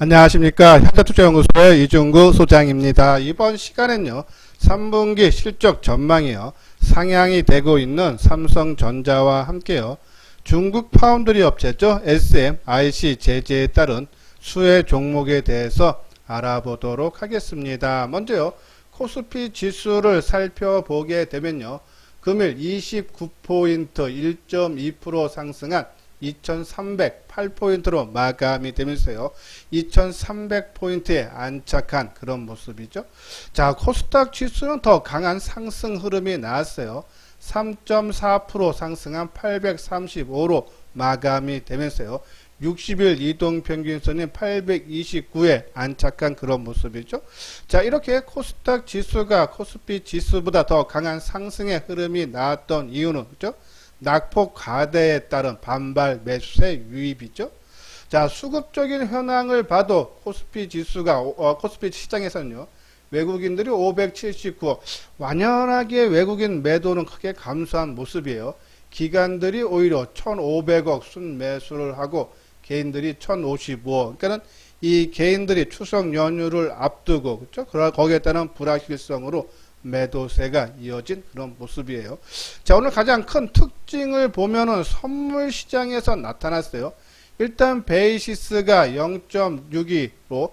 안녕하십니까. 현대투자연구소의 이중구 소장입니다. 이번 시간엔요, 3분기 실적 전망이요, 상향이 되고 있는 삼성전자와 함께요, 중국 파운드리 업체죠, SMIC 제재에 따른 수혜 종목에 대해서 알아보도록 하겠습니다. 먼저요, 코스피 지수를 살펴보게 되면요, 금일 29포인트 1.2% 상승한 2308포인트로 마감이 되면서요, 2300포인트에 안착한 그런 모습이죠. 자, 코스닥 지수는 더 강한 상승 흐름이 나왔어요. 3.4% 상승한 835로 마감이 되면서요, 60일 이동평균선인 829에 안착한 그런 모습이죠. 자, 이렇게 코스닥 지수가 코스피 지수보다 더 강한 상승의 흐름이 나왔던 이유는, 그죠? 낙폭 과대에 따른 반발 매수세 유입이죠. 자, 수급적인 현황을 봐도 코스피 지수가 코스피 시장에서는요, 외국인들이 579억, 완연하게 외국인 매도는 크게 감소한 모습이에요. 기관들이 오히려 1,500억 순매수를 하고 개인들이 1,055억. 그러니까는 이 개인들이 추석 연휴를 앞두고, 그렇죠? 거기에 따른 불확실성으로 매도세가 이어진 그런 모습이에요. 자, 오늘 가장 큰 특징을 보면은 선물 시장에서 나타났어요. 일단 베이시스가 0.62로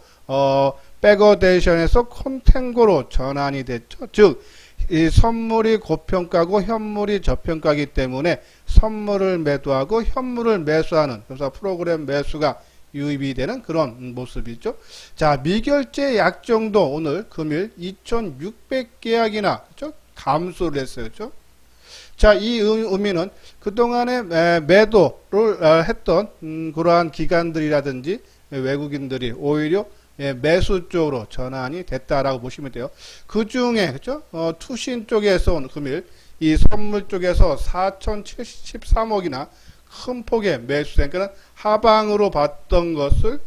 백어데이션에서 콘탱고로 전환이 됐죠. 즉, 이 선물이 고평가고 현물이 저평가이기 때문에 선물을 매도하고 현물을 매수하는, 그래서 프로그램 매수가 유입이 되는 그런 모습이죠. 자, 미결제 약정도 오늘 금일 2600계약이나 그렇죠? 감소를 했어요. 그렇죠? 자, 이 의미는 그동안에 매도를 했던 그러한 기관들이라든지 외국인들이 오히려 매수 쪽으로 전환이 됐다라고 보시면 돼요. 그 중에 그렇죠? 투신 쪽에서 오늘 금일 이 선물 쪽에서 4073억이나 큰 폭의 매수세, 그러니까 하방으로 봤던 것을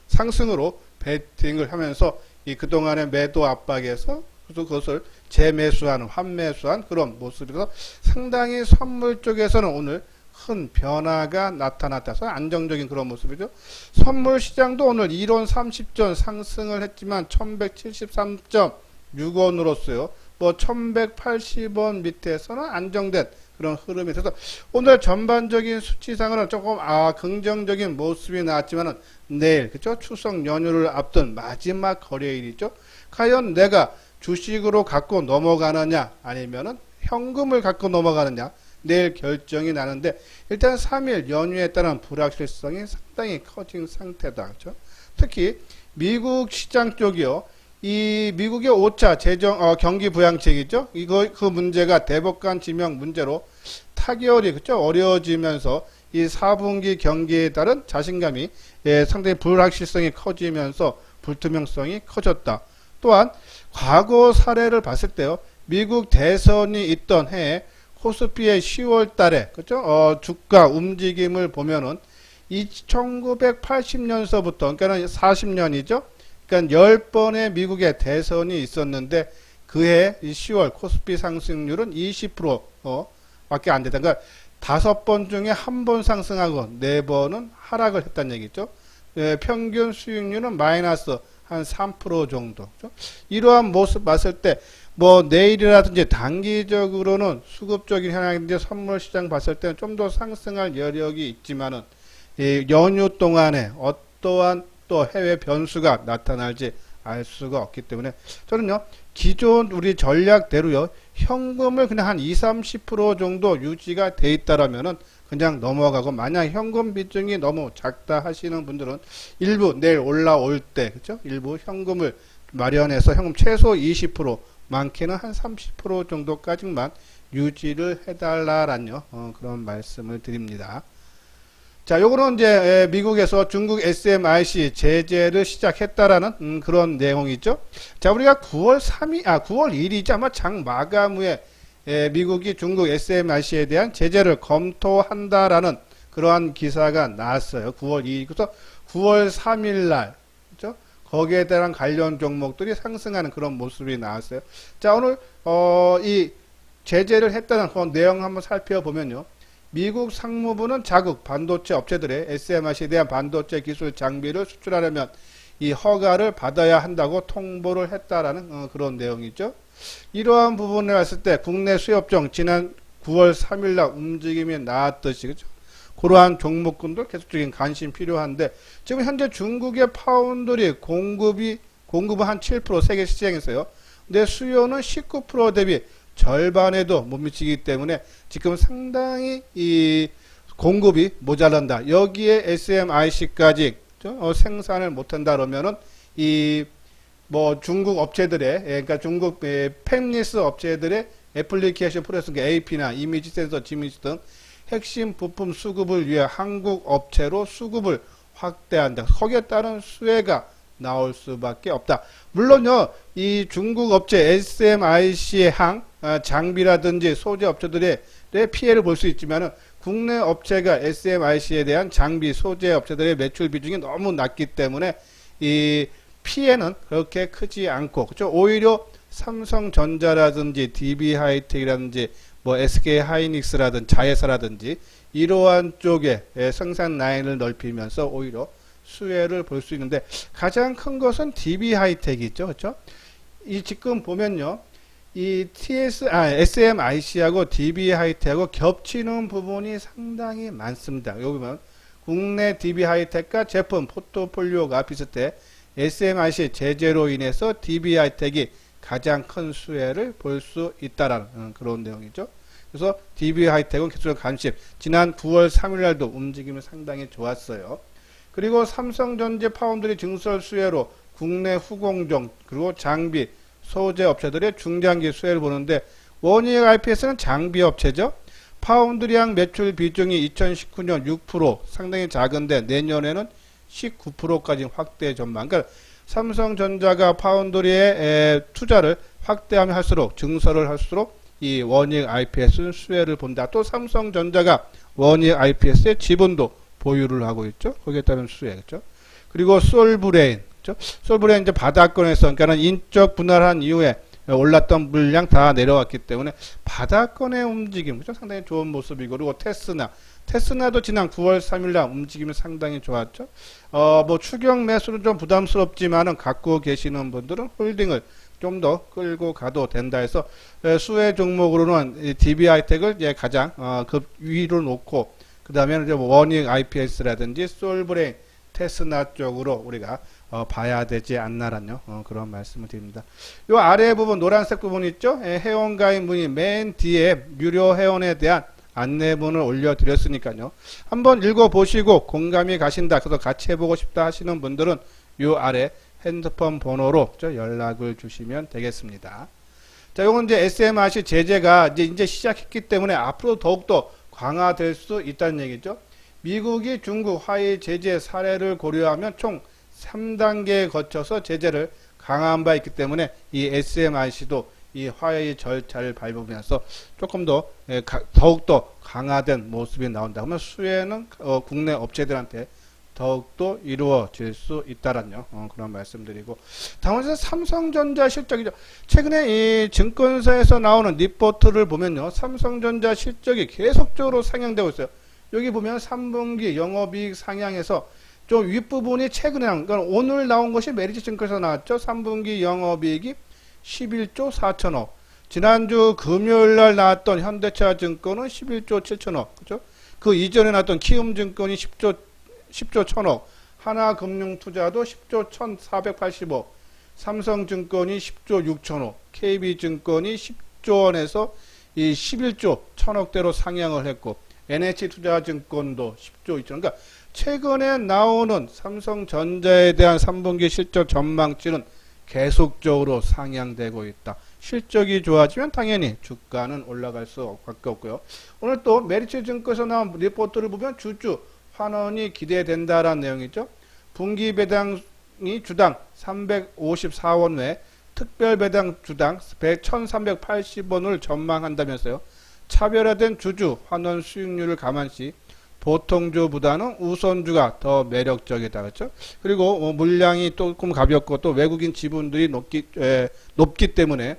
상승으로 베팅을 하면서 이 그동안의 매도 압박에서 그것을 재매수하는, 환매수한 그런 모습이라서 상당히 선물 쪽에서는 오늘 큰 변화가 나타났다서 안정적인 그런 모습이죠. 선물 시장도 오늘 1원 30전 상승을 했지만 1173.6원으로서요. 뭐 1180원 밑에서는 안정된 그런 흐름이 있어서 오늘 전반적인 수치상으로는 조금 긍정적인 모습이 나왔지만은 내일 그죠? 추석 연휴를 앞둔 마지막 거래일이죠. 과연 내가 주식으로 갖고 넘어가느냐 아니면은 현금을 갖고 넘어가느냐 내일 결정이 나는데 일단 3일 연휴에 따른 불확실성이 상당히 커진 상태다. 그렇죠? 특히 미국 시장 쪽이요. 이 미국의 5차 경기 부양책이죠. 그 문제가 대법관 지명 문제로 타결이 그죠 어려워지면서 이 4분기 경기에 따른 자신감이 상당히 불확실성이 커지면서 불투명성이 커졌다. 또한 과거 사례를 봤을 때요. 미국 대선이 있던 해에 코스피의 10월 달에 그죠 주가 움직임을 보면은 1980년서부터 그러니까 40년이죠. 그러니까 10번의 미국의 대선이 있었는데 그해 10월 코스피 상승률은 20% 밖에 안 되다. 그러니까 5번 중에 1번 상승하고 4번은 하락을 했다는 얘기죠. 평균 수익률은 마이너스 한 3% 정도. 그렇죠? 이러한 모습 봤을 때 뭐 내일이라든지 단기적으로는 수급적인 현황인데 선물 시장 봤을 때는 좀 더 상승할 여력이 있지만은 이 연휴 동안에 어떠한 또 해외 변수가 나타날지 알 수가 없기 때문에 저는요 기존 우리 전략대로요 현금을 그냥 한 20-30% 정도 유지가 돼 있다라면은 그냥 넘어가고 만약 현금 비중이 너무 작다 하시는 분들은 일부 내일 올라올 때 그죠 일부 현금을 마련해서 현금 최소 20% 많게는 한 30% 정도까지만 유지를 해달라라는 그런 말씀을 드립니다. 자, 요거는 이제 미국에서 중국 SMIC 제재를 시작했다라는 그런 내용이죠. 자, 우리가 9월 1일이죠. 아마 장 마감 후에 미국이 중국 SMIC에 대한 제재를 검토한다라는 그러한 기사가 나왔어요. 9월 2일. 그래서 9월 3일 날, 그죠? 거기에 대한 관련 종목들이 상승하는 그런 모습이 나왔어요. 자, 오늘, 이 제재를 했다는 그런 내용 한번 살펴보면요. 미국 상무부는 자국 반도체 업체들의 SMIC에 대한 반도체 기술 장비를 수출하려면 이 허가를 받아야 한다고 통보를 했다라는 그런 내용이죠. 이러한 부분을 봤을 때 국내 수요업종 지난 9월 3일 날 움직임이 나왔듯이 그죠? 그러한 종목군들 계속적인 관심 필요한데 지금 현재 중국의 파운드리 공급은 한 7% 세계 시장에서요. 근데 수요는 19% 대비 절반에도 못 미치기 때문에 지금 상당히 이 공급이 모자란다. 여기에 SMIC까지 생산을 못한다 그러면은 이 뭐 중국 업체들의 그러니까 중국 팹리스 업체들의 애플리케이션 프로세싱 AP나 이미지 센서, 지미지 등 핵심 부품 수급을 위해 한국 업체로 수급을 확대한다. 거기에 따른 수혜가 나올 수밖에 없다. 물론요, 이 중국 업체 SMIC의 장비라든지 소재 업체들의 피해를 볼 수 있지만은 국내 업체가 SMIC에 대한 장비, 소재 업체들의 매출 비중이 너무 낮기 때문에 이 피해는 그렇게 크지 않고, 그렇죠? 오히려 삼성전자라든지 DB하이텍이라든지 뭐 SK하이닉스라든지 자회사라든지 이러한 쪽에 생산 라인을 넓히면서 오히려 수혜를 볼 수 있는데 가장 큰 것은 DB하이텍이죠, 그렇죠? 이 지금 보면요, 이 SMIC하고 DB하이텍하고 겹치는 부분이 상당히 많습니다. 여기 보면 국내 DB하이텍과 제품 포트폴리오가 비슷해 SMIC 제재로 인해서 DB하이텍이 가장 큰 수혜를 볼 수 있다라는 그런 내용이죠. 그래서 DB하이텍은 계속 관심. 지난 9월 3일 날도 움직임이 상당히 좋았어요. 그리고 삼성전자 파운드리 증설 수혜로 국내 후공정 그리고 장비 소재 업체들의 중장기 수혜를 보는데 원익 IPS는 장비 업체죠. 파운드리양 매출 비중이 2019년 6% 상당히 작은데 내년에는 19%까지 확대 전망. 그러니까 삼성전자가 파운드리에 투자를 확대하면 할수록 증설을 할수록 이 원익 IPS는 수혜를 본다. 또 삼성전자가 원익 IPS의 지분도 보유를 하고 있죠. 거기에 따른 수혜겠죠. 그리고 솔브레인, 그렇죠? 솔브레인 이제 바닥권에서 그러니까는 인적 분할한 이후에 올랐던 물량 다 내려왔기 때문에 바닥권의 움직임, 그렇죠? 상당히 좋은 모습이고, 그리고 테스나도 지난 9월 3일날 움직임이 상당히 좋았죠. 뭐 추경 매수는 좀 부담스럽지만은 갖고 계시는 분들은 홀딩을 좀 더 끌고 가도 된다 해서 수혜 종목으로는 DB하이텍을 가장 급 위로 놓고 그 다음에는 원익 IPS라든지 솔브레인, 테스나 쪽으로 우리가 봐야 되지 않나라는 그런 말씀을 드립니다. 요 아래 부분 노란색 부분 있죠? 회원가입 문의 맨 뒤에 유료 회원에 대한 안내문을 올려드렸으니까요. 한번 읽어보시고 공감이 가신다, 그래서 같이 해보고 싶다 하시는 분들은 요 아래 핸드폰 번호로 연락을 주시면 되겠습니다. 자, 요건 이제 SMIC 제재가 이제 시작했기 때문에 앞으로 더욱더 강화될 수 있다는 얘기죠. 미국이 중국 화해 제재 사례를 고려하면 총 3단계에 거쳐서 제재를 강화한 바 있기 때문에 이 SMIC도 이 화해의 절차를 밟으면서 조금 더 더욱더 강화된 모습이 나온다. 그러면 수혜는 국내 업체들한테 더욱더 이루어질 수 있다라는 그런 말씀드리고, 다음은 삼성전자 실적이죠. 최근에 이 증권사에서 나오는 리포트를 보면요, 삼성전자 실적이 계속적으로 상향되고 있어요. 여기 보면 3분기 영업이익 상향에서 좀 윗부분이 최근에 그러니까 오늘 나온 것이 메리츠증권에서 나왔죠. 3분기 영업이익이 11조 4천억. 지난주 금요일날 나왔던 현대차증권은 11조 7천억. 그죠? 그 이전에 나왔던 키움증권이 10조 1000억. 하나금융투자도 10조 1485. 삼성증권이 10조 6천억. KB증권이 10조 원에서 이 11조 1000억대로 상향을 했고, NH투자증권도 10조 2천. 그러니까 최근에 나오는 삼성전자에 대한 3분기 실적 전망치는 계속적으로 상향되고 있다. 실적이 좋아지면 당연히 주가는 올라갈 수밖에 없고요. 오늘 또 메리츠증권에서 나온 리포트를 보면 주주 환원이 기대된다라는 내용이죠. 분기 배당이 주당 354원 외 특별 배당 주당 1380원을 전망한다면서요. 차별화된 주주 환원 수익률을 감안시 보통주보다는 우선주가 더 매력적이다. 그렇죠? 그리고 물량이 조금 가볍고 또 외국인 지분들이 높기 때문에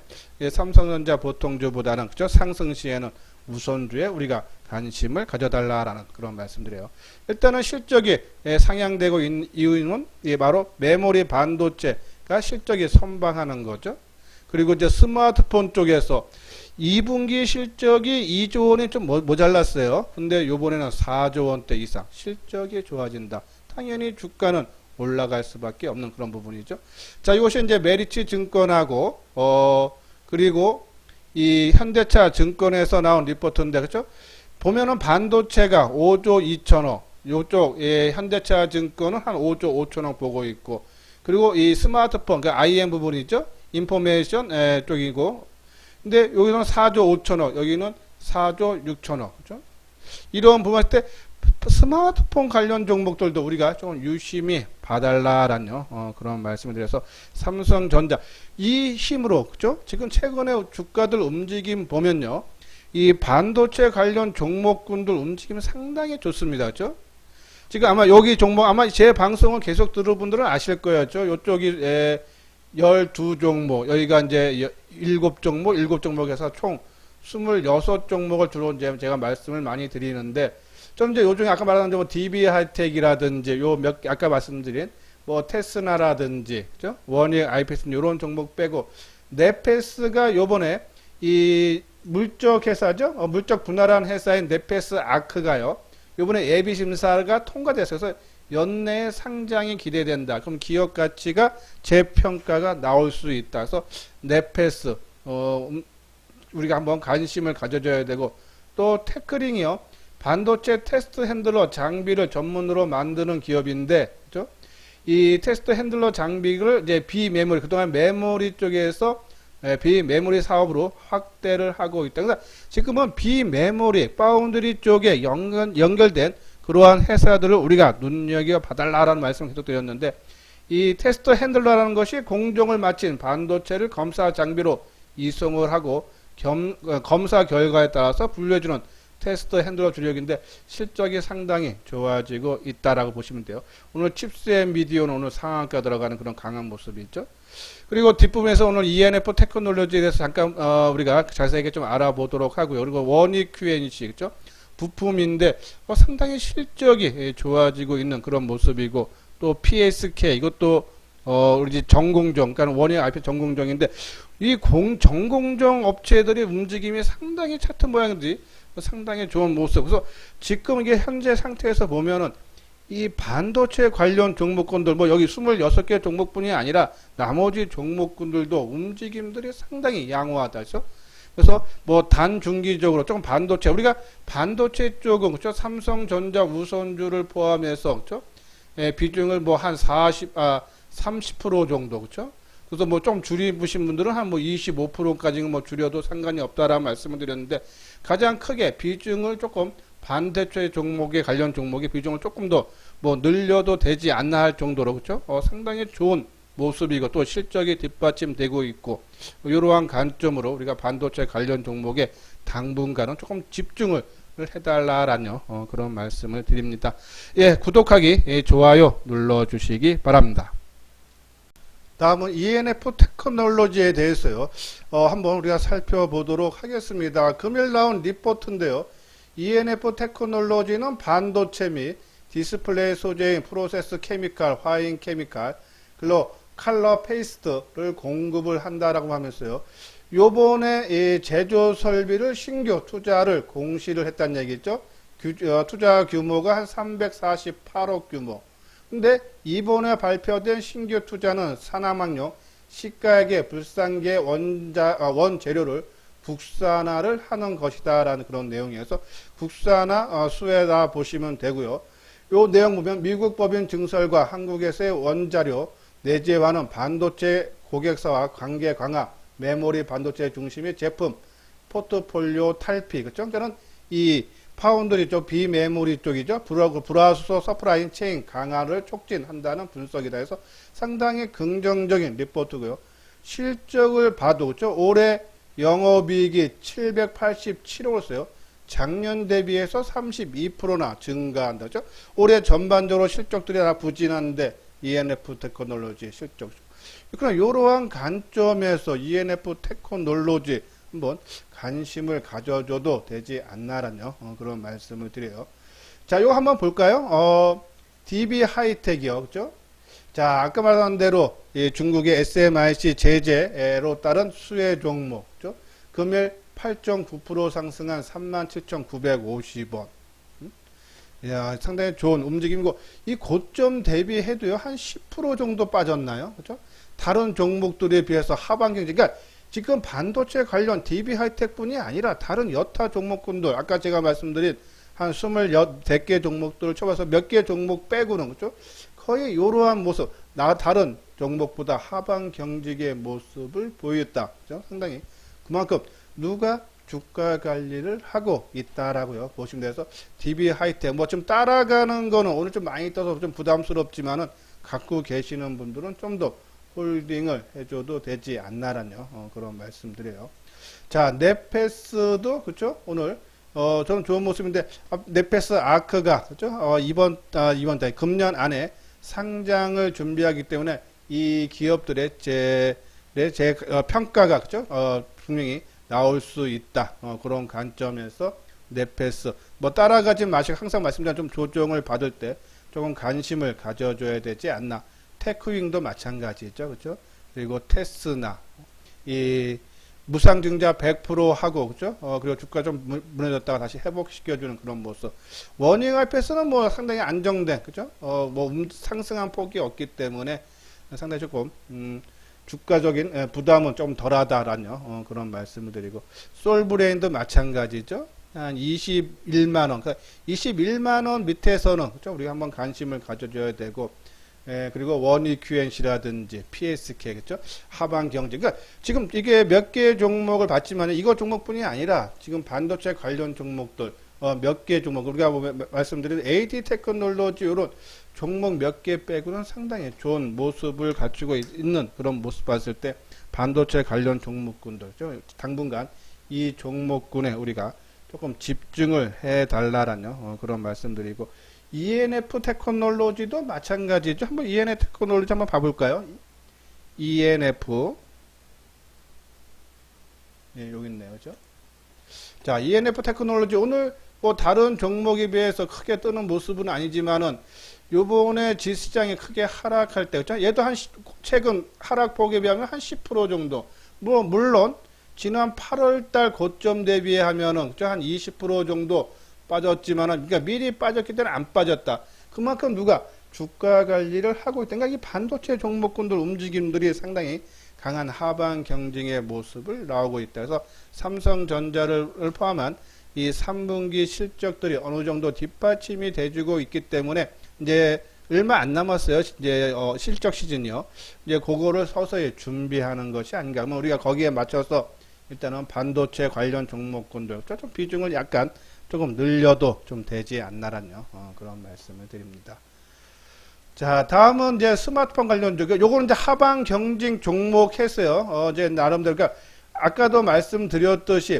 삼성전자 보통주보다는 그렇죠? 상승 시에는 우선주에 우리가 관심을 가져달라라는 그런 말씀드려요. 일단은 실적이 상향되고 있는 이유는 바로 메모리 반도체가 실적이 선방하는 거죠. 그리고 이제 스마트폰 쪽에서 2분기 실적이 2조 원이 좀 모자랐어요. 근데 요번에는 4조 원대 이상 실적이 좋아진다. 당연히 주가는 올라갈 수밖에 없는 그런 부분이죠. 자, 이것이 이제 메리츠 증권하고 그리고 이 현대차 증권에서 나온 리포트인데, 그렇죠? 보면은 반도체가 5조 2천억, 요쪽 현대차 증권은 한 5조 5천억 보고 있고, 그리고 이 스마트폰, 그 IM 부분이죠, 인포메이션 쪽이고, 근데 여기는 4조 5천억, 여기는 4조 6천억, 그렇죠? 이런 부분 할 때 스마트폰 관련 종목들도 우리가 좀 유심히 봐달라라는 그런 말씀을 드려서 삼성전자 이 힘으로, 그죠? 지금 최근에 주가들 움직임 보면요, 이 반도체 관련 종목군들 움직임 상당히 좋습니다, 그죠? 지금 아마 여기 종목 아마 제 방송을 계속 들은 분들은 아실 거예요, 그죠? 요쪽이 12종목, 여기가 이제 7종목에서 총 26종목을 주로 이제 제가 말씀을 많이 드리는데, 좀 이제 요중에 아까 말한 뭐 DB 하이텍이라든지 아까 말씀드린 뭐 테스나라든지, 그죠? 원익, 아이패스 이런 종목 빼고 네페스가 요번에 이 물적 회사죠? 물적 분할한 회사인 네페스 아크가요, 요번에 예비 심사가 통과됐어요. 그래서 연내에 상장이 기대된다. 그럼 기업 가치가 재평가가 나올 수 있다. 그래서 네페스 우리가 한번 관심을 가져줘야 되고, 또 테크링이요, 반도체 테스트 핸들러 장비를 전문으로 만드는 기업인데, 그죠? 이 테스트 핸들러 장비를 이제 비메모리, 그동안 메모리 쪽에서 비메모리 사업으로 확대를 하고 있다. 그래서 지금은 비메모리, 파운드리 쪽에 연결된 그러한 회사들을 우리가 눈여겨 봐달라라는 말씀을 계속 드렸는데, 이 테스트 핸들러라는 것이 공정을 마친 반도체를 검사 장비로 이송을 하고 검사 결과에 따라서 분류해주는 테스트 핸들러 주력인데 실적이 상당히 좋아지고 있다라고 보시면 돼요. 오늘 칩스 앤 미디어는 오늘 상한가 들어가는 그런 강한 모습이 있죠. 그리고 뒷부분에서 오늘 ENF 테크놀로지에 대해서 잠깐 우리가 자세하게 좀 알아보도록 하고요. 그리고 원익 QNC, 그렇죠? 부품인데 상당히 실적이 좋아지고 있는 그런 모습이고, 또 PSK 이것도 우리 전공정, 그러니까 원익 IP 전공정인데, 이 전공정 업체들의 움직임이 상당히 차트 모양들이 상당히 좋은 모습. 그래서 지금 이게 현재 상태에서 보면은 이 반도체 관련 종목군들, 뭐 여기 26개 종목뿐이 아니라 나머지 종목군들도 움직임들이 상당히 양호하다. 그래서 뭐 단중기적으로 조금 반도체, 우리가 반도체 쪽은, 그렇죠? 삼성전자 우선주를 포함해서, 그렇죠? 비중을 뭐 한 30% 정도, 그렇죠? 그래서 뭐 좀 줄이신 분들은 한 뭐 25%까지는 뭐 줄여도 상관이 없다라는 말씀을 드렸는데, 가장 크게 비중을 조금 반도체 종목에 관련 종목의 비중을 조금 더 뭐 늘려도 되지 않나 할 정도로, 그렇죠? 상당히 좋은 모습이고, 또 실적이 뒷받침되고 있고, 이러한 관점으로 우리가 반도체 관련 종목에 당분간은 조금 집중을 해달라라는 그런 말씀을 드립니다. 예, 구독하기, 좋아요 눌러주시기 바랍니다. 다음은 ENF 테크놀로지에 대해서요, 한번 우리가 살펴보도록 하겠습니다. 금일 나온 리포트인데요, ENF 테크놀로지는 반도체 및 디스플레이 소재인 프로세스 케미칼, 화인 케미칼, 그리고 컬러 페이스트를 공급을 한다라고 하면서요, 요번에 이 제조 설비를 신규 투자를 공시를 했다는 얘기죠. 투자 규모가 한 348억 규모. 근데 이번에 발표된 신규 투자는 산화막용, 시가액의 불상계 원재료를 국산화를 하는 것이다라는 그런 내용이어서 국산화 수혜다 보시면 되고요. 요 내용 보면 미국 법인 증설과 한국에서의 원자료 내재화는 반도체 고객사와 관계 강화, 메모리 반도체 중심의 제품 포트폴리오 탈피, 그렇죠? 그러니까 이 파운드리 쪽, 비메모리 쪽이죠. 브라우저 서프라이 체인 강화를 촉진한다는 분석이다 해서 상당히 긍정적인 리포트고요. 실적을 봐도, 그렇죠? 올해 영업이익이 787억이었어요. 작년 대비해서 32%나 증가한다. 그렇죠? 올해 전반적으로 실적들이 다 부진한데 ENF 테크놀로지 실적. 그러나 이러한 관점에서 ENF 테크놀로지 한번 관심을 가져줘도 되지 않나라는 그런 말씀을 드려요. 자, 이거 한번 볼까요? DB 하이텍이요, 그죠? 자, 아까 말한 대로 중국의 SMIC 제재로 따른 수혜 종목, 그죠? 금일 8.9% 상승한 37,950원. 야, 상당히 좋은 움직임이고, 이 고점 대비해도요, 한 10% 정도 빠졌나요? 그죠? 다른 종목들에 비해서 하반경제, 그러니까 지금 반도체 관련 DB 하이텍 뿐이 아니라 다른 여타 종목군들, 아까 제가 말씀드린 한 23개 종목들을 쳐봐서 몇 개 종목 빼고는, 그죠? 거의 이러한 모습, 다른 종목보다 하방 경직의 모습을 보였다. 그죠? 상당히 그만큼 누가 주가 관리를 하고 있다라고요. 보시면 돼서 DB 하이텍 뭐 좀 따라가는 거는 오늘 좀 많이 떠서 좀 부담스럽지만은 갖고 계시는 분들은 좀 더 홀딩을 해줘도 되지 않나라뇨. 그런 말씀드려요. 자, 넷패스도 그렇죠? 오늘 좀 좋은 모습인데 넷패스 아크가 그렇죠? 이번 달 금년 안에 상장을 준비하기 때문에 이 기업들의 평가가 그렇죠? 분명히 나올 수 있다. 그런 관점에서 넷패스 뭐 따라가지 마시고 항상 말씀드린 좀 조정을 받을 때 조금 관심을 가져줘야 되지 않나. 테크윙도 마찬가지죠, 그렇죠? 그리고 테스나 이 무상증자 100% 하고 그렇죠? 그리고 주가 좀 무너졌다가 다시 회복시켜주는 그런 모습. 워닝 IPS는 뭐 상당히 안정된 그렇죠? 뭐 상승한 폭이 없기 때문에 상당히 조금 주가적인 부담은 좀 덜하다라는 그런 말씀을 드리고 솔브레인도 마찬가지죠. 한 21만원, 그러니까 21만원 밑에서는 그렇죠? 우리가 한번 관심을 가져줘야 되고 그리고 원익 QNC라든지 PSK 그렇죠? 하방 경제. 그러니까 지금 이게 몇 개 종목을 봤지만 이거 종목뿐이 아니라 지금 반도체 관련 종목들 몇 개 종목 우리가 말씀드린 AD 테크놀로지 이런 종목 몇 개 빼고는 상당히 좋은 모습을 갖추고 있는 그런 모습 봤을 때 반도체 관련 종목군들 당분간 이 종목군에 우리가 조금 집중을 해달라라는 그런 말씀드리고 ENF 테크놀로지도 마찬가지죠. 한번 ENF 테크놀로지 한번 봐볼까요? ENF 네, 여기 있네요. 그죠? 자, ENF 테크놀로지 오늘 뭐 다른 종목에 비해서 크게 뜨는 모습은 아니지만은 요번에 지수시장이 크게 하락할 때, 그죠? 얘도 최근 하락폭에 비하면 한 10% 정도. 뭐, 물론, 지난 8월달 고점 대비하면은, 그죠? 한 20% 정도 빠졌지만은, 그러니까 미리 빠졌기 때문에 안 빠졌다. 그만큼 누가 주가 관리를 하고 있다. 그러니까 이 반도체 종목군들 움직임들이 상당히 강한 하방 경쟁의 모습을 나오고 있다. 그래서 삼성전자를 포함한 이 3분기 실적들이 어느 정도 뒷받침이 돼주고 있기 때문에 이제 얼마 안 남았어요. 이제 실적 시즌이요. 이제 그거를 서서히 준비하는 것이 아닌가. 그러면 우리가 거기에 맞춰서 일단은 반도체 관련 종목군들 좀 비중을 약간 조금 늘려도 좀 되지 않나라뇨. 그런 말씀을 드립니다. 자, 다음은 이제 스마트폰 관련 쪽이요. 요거는 이제 하방 경쟁 종목 했어요. 이제 나름대로 그러니까 아까도 말씀드렸듯이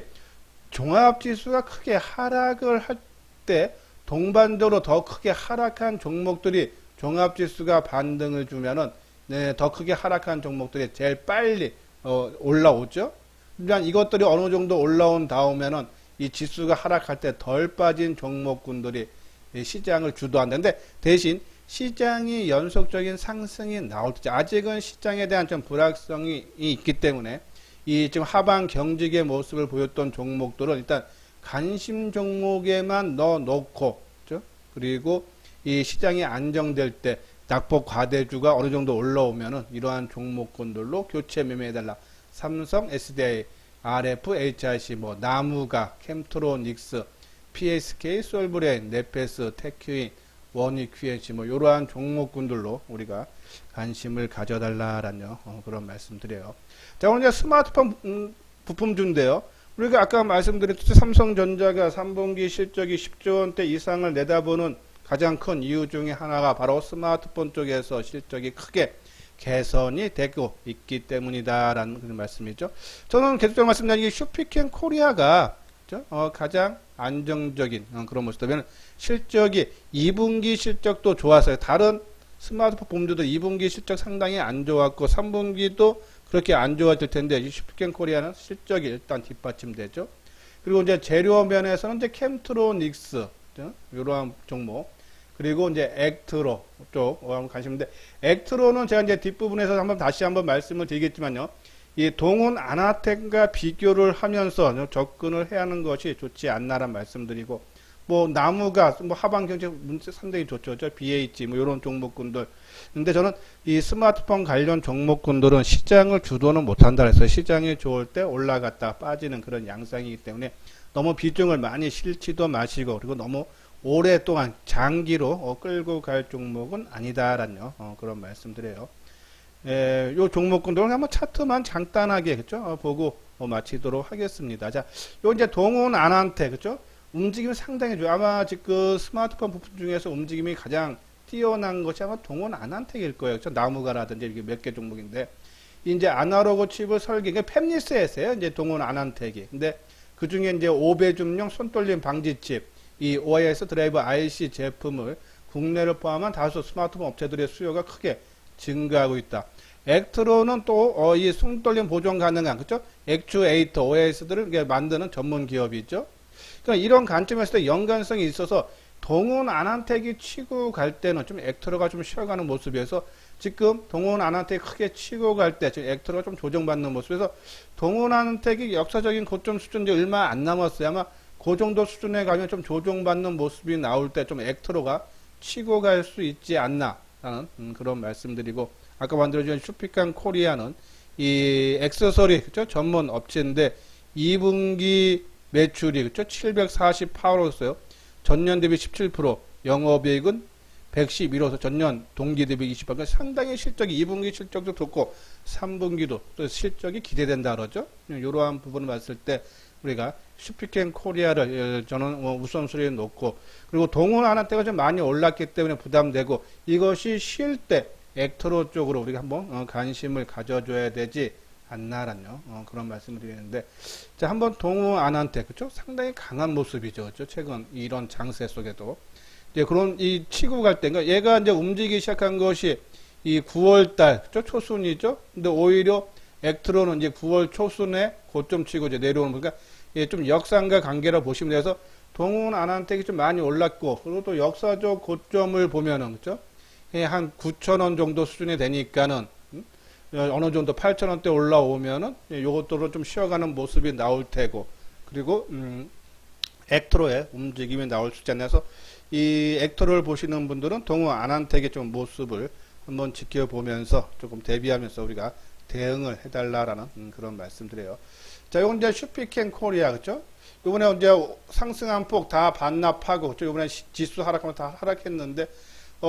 종합지수가 크게 하락을 할 때 동반적으로 더 크게 하락한 종목들이 종합지수가 반등을 주면은 네, 더 크게 하락한 종목들이 제일 빨리 올라오죠. 그러니까 이것들이 어느 정도 올라온 다음에는 이 지수가 하락할 때 덜 빠진 종목군들이 시장을 주도한다는데 대신 시장이 연속적인 상승이 나올 때 아직은 시장에 대한 좀 불확성이 있기 때문에 이 지금 하방 경직의 모습을 보였던 종목들은 일단 관심 종목에만 넣어놓고 그렇죠? 그리고 이 시장이 안정될 때 낙폭 과대주가 어느 정도 올라오면은 이러한 종목군들로 교체 매매해달라. 삼성, SDI, RF, HIC, 뭐 나무가, 캠트로닉스, PSK, 솔브레인, 넷패스, 테큐인, 원익 QNC 뭐 이러한 종목군들로 우리가 관심을 가져달라라는 그런 말씀드려요. 자, 오늘 이제 스마트폰 부품주인데요. 우리가 아까 말씀드렸듯이 삼성전자가 3분기 실적이 10조 원대 이상을 내다보는 가장 큰 이유 중에 하나가 바로 스마트폰 쪽에서 실적이 크게 개선이 되고 있기 때문이다라는 그런 말씀이죠. 저는 계속적으로 말씀드리는 슈피켄 코리아가 가장 안정적인 그런 모습이면 실적이 2분기 실적도 좋았어요. 다른 스마트폰 본주도 2분기 실적 상당히 안 좋았고 3분기도 그렇게 안 좋아질 텐데 슈피켄 코리아는 실적이 일단 뒷받침되죠. 그리고 이제 재료 면에서는 이제 캠트로닉스 이러한 종목, 그리고 이제 액트로 쪽 관심인데, 액트로는 제가 이제 뒷부분에서 다시 한번 말씀을 드리겠지만요, 이 동훈 아나텍과 비교를 하면서 접근을 해야 하는 것이 좋지 않나라는 말씀드리고, 뭐 나무가 뭐 하반 경제 문제 상당히 좋죠. BH 뭐 이런 종목군들. 근데 저는 이 스마트폰 관련 종목군들은 시장을 주도는 못한다 해서 시장이 좋을 때 올라갔다 빠지는 그런 양상이기 때문에 너무 비중을 많이 실지도 마시고, 그리고 너무 오랫동안 장기로 끌고 갈 종목은 아니다라는 그런 말씀드려요. 요 종목군들은 한번 차트만 간단하게 그죠? 보고 마치도록 하겠습니다. 자, 요 이제 동훈 아나텍 그죠? 움직임이 상당히 좋아요. 아마 지금 스마트폰 부품 중에서 움직임이 가장 뛰어난 것이 아마 동훈 아나텍일 거예요. 그렇죠? 나무가라든지 이렇게 몇 개 종목인데, 이제 아날로그 칩을 설계, 팹리스에서요. 이제 동훈 아나텍이. 근데 그 중에 이제 5배줌용 손떨림 방지 칩, 이 OIS 드라이버 IC 제품을 국내를 포함한 다수 스마트폰 업체들의 수요가 크게 증가하고 있다. 액트로는 또 이 손떨림 보존 가능한 그렇죠? 액추에이터 OS들을 만드는 전문 기업이죠. 그러니까 이런 관점에서 연관성이 있어서 동훈 아나텍이 치고 갈 때는 좀 액트로가 좀 쉬어가는 모습이어서, 지금 동훈 아나텍이 크게 치고 갈 때 지금 액트로가 좀 조정받는 모습에서 동훈 아나텍이 역사적인 고점 수준 이제 얼마 안 남았어요. 아마 그 정도 수준에 가면 좀 조정받는 모습이 나올 때 좀 액트로가 치고 갈 수 있지 않나라는 그런 말씀드리고, 아까 만들어준 슈피칸 코리아는 이 액세서리 그쵸? 전문 업체인데 2분기 매출이 그쵸? 748억이었어요. 전년 대비 17%, 영업이익은 111억에서 전년 동기 대비 20%. 그러니까 상당히 실적이 2분기 실적도 좋고 3분기도 또 실적이 기대된다 그러죠. 이러한 부분을 봤을 때 우리가 슈피켄 코리아를 저는 우선순위에 놓고, 그리고 동훈 아나텍가 좀 많이 올랐기 때문에 부담되고, 이것이 쉴 때 액트로 쪽으로 우리가 한번 관심을 가져줘야 되지 않나라는 그런 말씀을 드리는데, 자, 한번 동훈 아나텍 그죠? 상당히 강한 모습이죠. 그죠? 최근 이런 장세 속에도 이제 그런 이 치고 갈 때, 그러니까 얘가 이제 움직이기 시작한 것이 이 9월달 그죠? 초순이죠. 근데 오히려 액트로는 이제 9월 초순에 고점 치고 이제 내려오는, 그러니까 예, 좀 역상과 관계로 보시면 돼서 동훈 아나텍이 좀 많이 올랐고, 그리고 또 역사적 고점을 보면은 그죠? 예, 한 9,000원 정도 수준이 되니까는 어느 정도 8,000원대 올라오면은 요것들로 좀 쉬어가는 모습이 나올 테고, 그리고 액트로의 움직임이 나올 수 있지 않나서 이 액트로를 보시는 분들은 동훈 아나텍의 좀 모습을 한번 지켜보면서 조금 대비하면서 우리가 대응을 해달라라는 그런 말씀드려요. 자, 요건 이제 슈피켄 코리아, 그죠? 요번에 이제 상승한 폭 다 반납하고, 그죠? 요번에 지수 하락하면 다 하락했는데,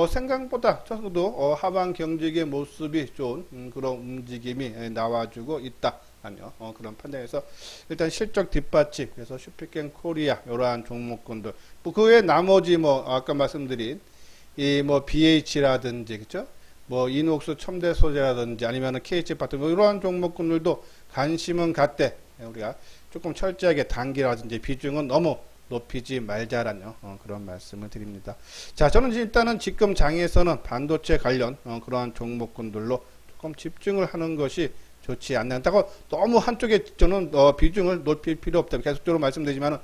생각보다 저도 하반 경직의 모습이 좋은 그런 움직임이 나와주고 있다. 하며 그런 판단에서 일단 실적 뒷받침, 그래서 슈피켄 코리아, 이러한 종목군들, 뭐 그 외에 나머지 뭐, 아까 말씀드린 이 뭐 BH라든지, 그죠? 뭐 이녹스 첨대 소재라든지 아니면은 KH 파트 뭐 이러한 종목군들도 관심은 갖되 우리가 조금 철저하게 단기라든지 비중은 너무 높이지 말자라는 그런 말씀을 드립니다. 자, 저는 일단은 지금 장에서는 반도체 관련 그러한 종목군들로 조금 집중을 하는 것이 좋지 않는다고, 너무 한쪽에 저는 비중을 높일 필요 없다 계속적으로 말씀드리지만은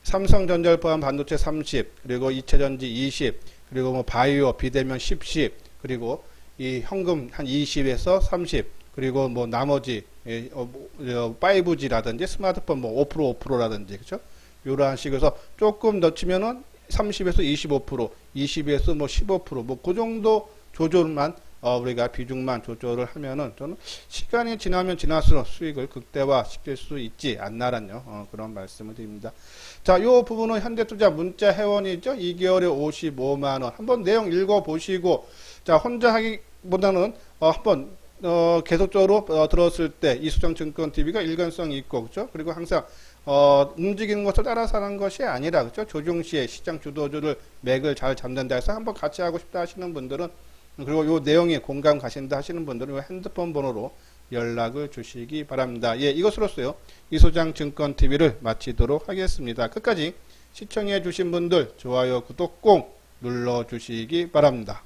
삼성전자를 포함한 반도체 30, 그리고 이체전지 20, 그리고 뭐 바이오, 비대면 10, 그리고 이 현금 한 20에서 30, 그리고 뭐 나머지 5G라든지 스마트폰 뭐 5%라든지 그렇죠? 이러한 식으로 조금 넣치면은 30에서 25%, 20에서 뭐 15%, 뭐 그 정도 조절만 우리가 비중만 조절을 하면은 저는 시간이 지나면 지날수록 수익을 극대화 시킬 수 있지 않나라는 그런 말씀을 드립니다. 자, 이 부분은 현대투자 문자 회원이죠. 2개월에 55만원. 한번 내용 읽어보시고, 자, 혼자 하기보다는 한번 계속적으로 들었을 때 이수정 증권TV가 일관성이 있고, 그죠? 그리고 항상 움직이는 것을 따라서 하는 것이 아니라, 그죠? 조종시에 시장 주도주를 맥을 잘 잡는다 해서 한번 같이 하고 싶다 하시는 분들은, 그리고 요 내용에 공감 가신다 하시는 분들은 요 핸드폰 번호로 연락을 주시기 바랍니다. 예, 이것으로써요 이소장 증권TV를 마치도록 하겠습니다. 끝까지 시청해 주신 분들 좋아요, 구독 꼭 눌러 주시기 바랍니다.